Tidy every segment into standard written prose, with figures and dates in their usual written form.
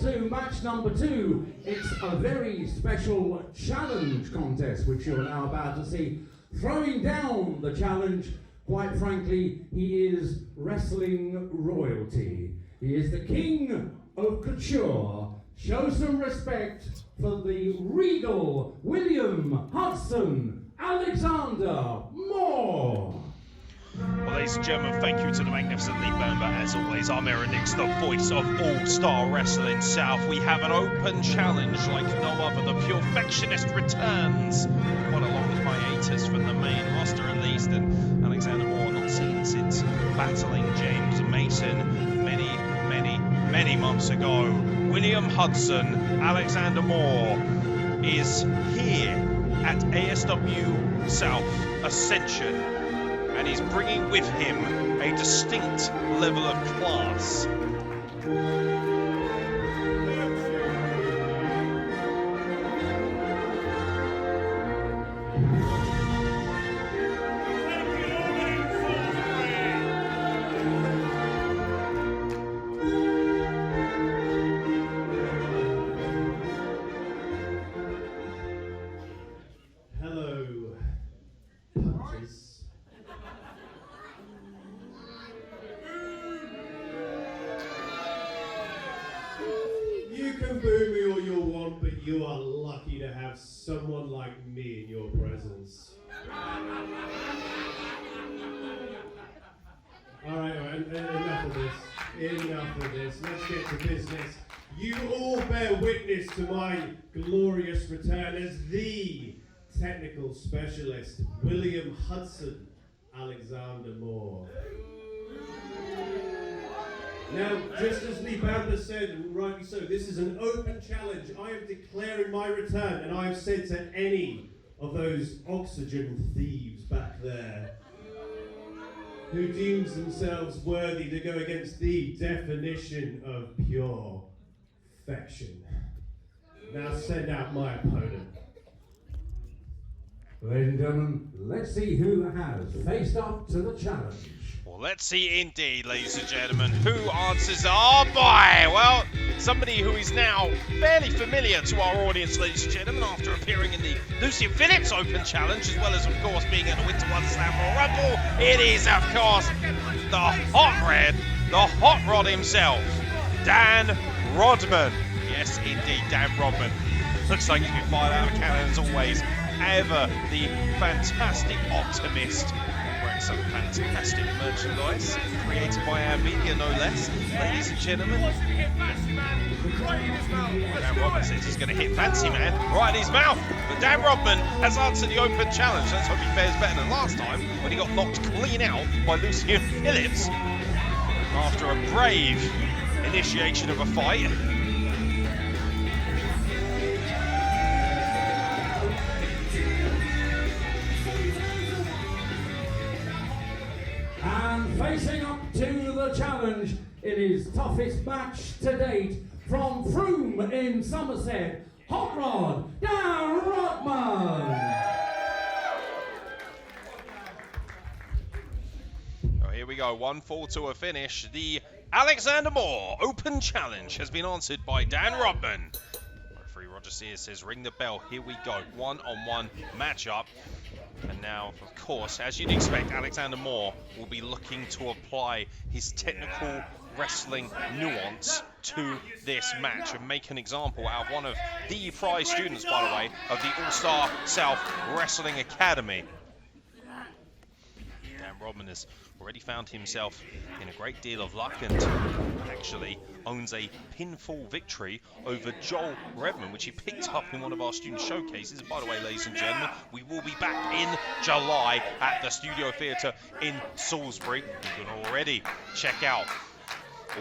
to match number 2. It's a very special challenge contest, which you're now about to see. Throwing down the challenge, quite frankly, he is wrestling royalty. He is the king of couture. Show some respect for the regal William Hudson Alexander Moore. Well, ladies and gentlemen, thank you to the magnificent Lee Bamber. As always, I'm Aaron Nix, the voice of All-Star Wrestling South. We have an open challenge like no other. The Perfectionist returns. Quite a long hiatus from the main roster, at least, and Alexander Moore not seen since battling James Mason many months ago. William Hudson Alexander Moore is here at ASW South Ascension, and he's bringing with him a distinct level of class. You can boo me all you want, but you are lucky to have someone like me in your presence. Alright, enough of this. Let's get to business. You all bear witness to my glorious return as the technical specialist, William Hudson Alexander Moore. Now, just as Lee Bamber said, and rightly so, this is an open challenge. I am declaring my return, and I have said to any of those oxygen thieves back there who deems themselves worthy to go against the definition of pure perfection. Now send out my opponent. Ladies and gentlemen, let's see who has faced up to the challenge. Well, let's see indeed, ladies and gentlemen, who answers. Oh boy! Well, somebody who is now fairly familiar to our audience, ladies and gentlemen, after appearing in the Lucy Phillips Open Challenge, as well as, of course, being at the Winter Wonderland Royal Rumble. It is, of course, the hot rod himself, Dan Rodman. Yes, indeed, Dan Rodman. Looks like he's been fired out of a cannon as always. Ever the fantastic optimist. Wearing some fantastic merchandise created by ANDMedia, no less. Ladies and gentlemen, Dan Rodman says he's going to hit Fancy Man right in his mouth. But Dan Rodman has answered the open challenge. Let's hope he fares better than last time when he got knocked clean out by Lucian Phillips after a brave initiation of a fight. And facing up to the challenge in his toughest match to date, from Froome in Somerset, Hot Rod, Dan Rodman. Oh, here we go, one fall to a finish. The Alexander Moore Open Challenge has been answered by Dan Rodman. Referee Roger Sears says, ring the bell. Here we go, one-on-one matchup. And now, of course, as you'd expect, Alexander Moore will be looking to apply his technical wrestling nuance to this match and make an example out of one of the prize students, by the way, of the All-Star South Wrestling Academy. Dan Rodman has already found himself in a great deal of luck and actually owns a pinfall victory over Joel Redman, which he picked up in one of our student showcases. And by the way, ladies and gentlemen, we will be back in July at the Studio Theatre in Salisbury. You can already check out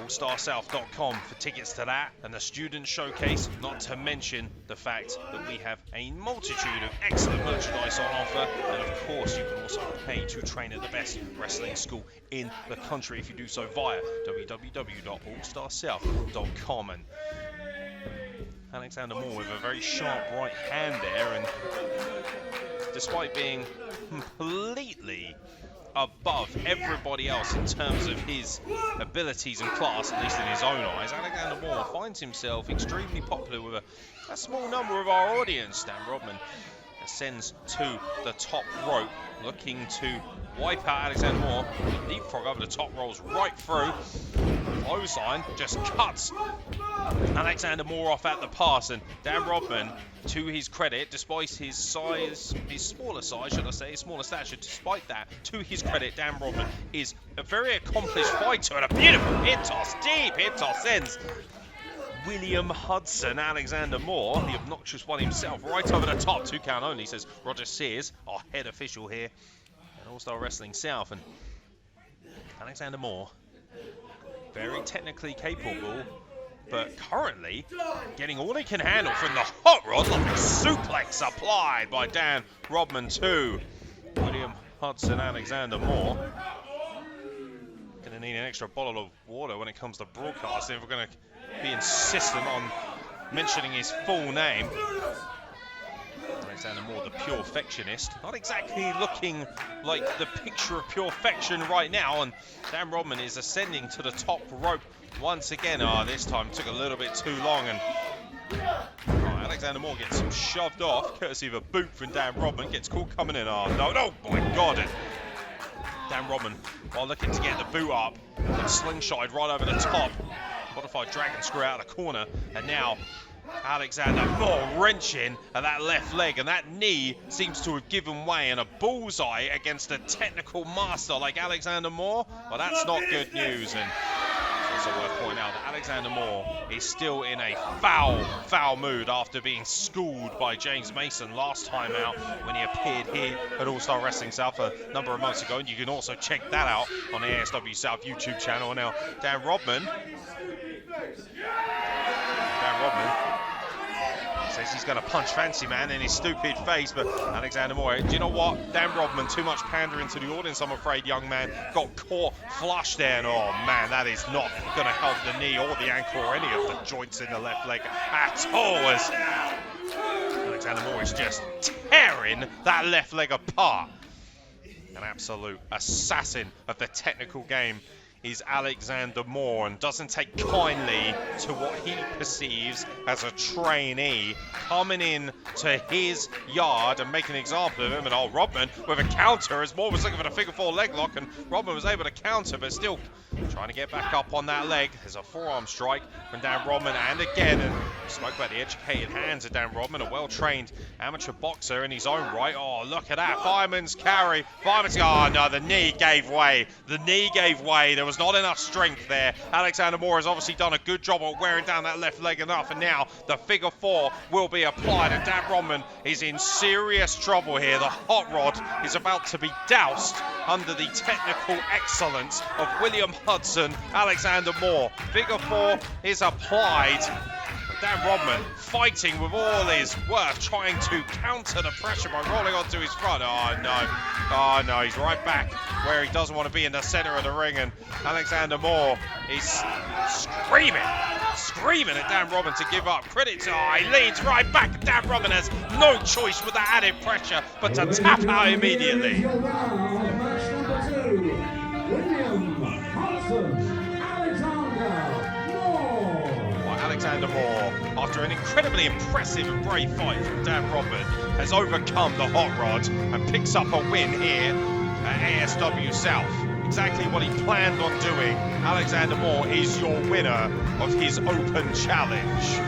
allstarsouth.com for tickets to that and the student showcase, not to mention the fact that we have a multitude of excellent merchandise on offer, and of course you can also pay to train at the best wrestling school in the country if you do so via www.allstarsouth.com. And Alexander Moore with a very sharp right hand there, and despite being completely above everybody else in terms of his abilities and class, at least in his own eyes. Alexander Moore finds himself extremely popular with a small number of our audience. Dan Rodman ascends to the top rope, looking to wipe out Alexander Moore. Leapfrog over the top, rolls right through. Clothesline just cuts Alexander Moore off at the pass, and Dan Rodman, to his credit, despite his size, his smaller size, should I say, his smaller stature, despite that, to his credit, Dan Rodman is a very accomplished fighter, and a beautiful hip toss, deep hip toss sends William Hudson, Alexander Moore, the obnoxious one himself, right over the top. 2 count only, says Roger Sears, our head official here at All Star Wrestling South. And Alexander Moore, very technically capable, but currently getting all he can handle from the hot rod. Like a suplex applied by Dan Rodman to William Hudson, Alexander Moore. Going to need an extra bottle of water when it comes to broadcasting if we're going to be insistent on mentioning his full name. Alexander Moore, the pure perfectionist, not exactly looking like the picture of pure perfection right now, and Dan Rodman is ascending to the top rope once again. This time took a little bit too long, and Alexander Moore gets shoved off courtesy of a boot from Dan Rodman. Gets caught coming in. No, my God. And Dan Rodman, while looking to get the boot up, slingshot right over the top. Modified dragon screw out of the corner, and now Alexander Moore wrenching at that left leg, and that knee seems to have given way, and a bullseye against a technical master like Alexander Moore. Well, that's not good news, and it's also worth pointing out that Alexander Moore is still in a foul mood after being schooled by James Mason last time out when he appeared here at All Star Wrestling South a number of months ago, and you can also check that out on the ASW South YouTube channel. Now, Dan Rodman says he's going to punch Fancy Man in his stupid face, but Alexander Moore, do you know what? Dan Rodman, too much pandering to the audience, I'm afraid, young man. Got caught flush there, and oh man, that is not going to help the knee or the ankle or any of the joints in the left leg at all, as Alexander Moore is just tearing that left leg apart. An absolute assassin of the technical game is Alexander Moore, and doesn't take kindly to what he perceives as a trainee coming in to his yard and making an example of him. And Rodman with a counter, as Moore was looking for the figure 4 leg lock, and Rodman was able to counter, but still trying to get back up on that leg. There's a forearm strike from Dan Rodman, and again, and spoke about the educated hands of Dan Rodman, a well-trained amateur boxer in his own right. Oh, look at that, fireman's carry. Oh no, the knee gave way. The knee gave way. There was not enough strength there. Alexander Moore has obviously done a good job of wearing down that left leg enough, and now the figure 4 will be applied, and Dan Rodman is in serious trouble here. The hot rod is about to be doused under the technical excellence of William Hudson, Alexander Moore. Figure 4 is applied. Dan Rodman fighting with all his worth, trying to counter the pressure by rolling onto his front. Oh no, he's right back where he doesn't want to be, in the center of the ring, and Alexander Moore is screaming at Dan Rodman to give up. Credit he leans right back. Dan Rodman has no choice with the added pressure but to tap out immediately. Alexander Moore, after an incredibly impressive and brave fight from Dan Rodman, has overcome the hot rod and picks up a win here at ASW South. Exactly what he planned on doing. Alexander Moore is your winner of his open challenge.